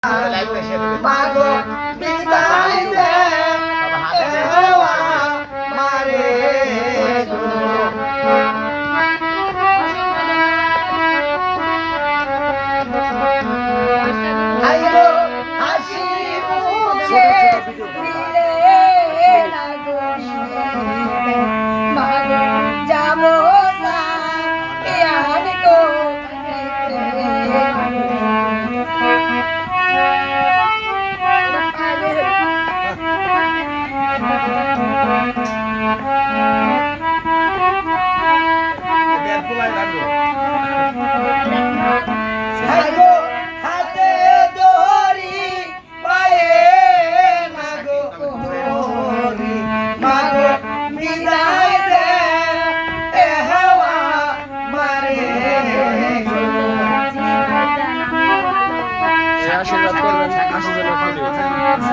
মাগো বিদায় দে হেওয়া মারে গো আইলো হাসি মুখে দিলে লাগো মাগো যাবো ইয়াদ গো হাতে দড়ি পায়ে মাগো হরি মাগো বিদায় দে এ হাওয়া মারে আশীর্বাদ করবেন, আশীর্বাদ করবেন।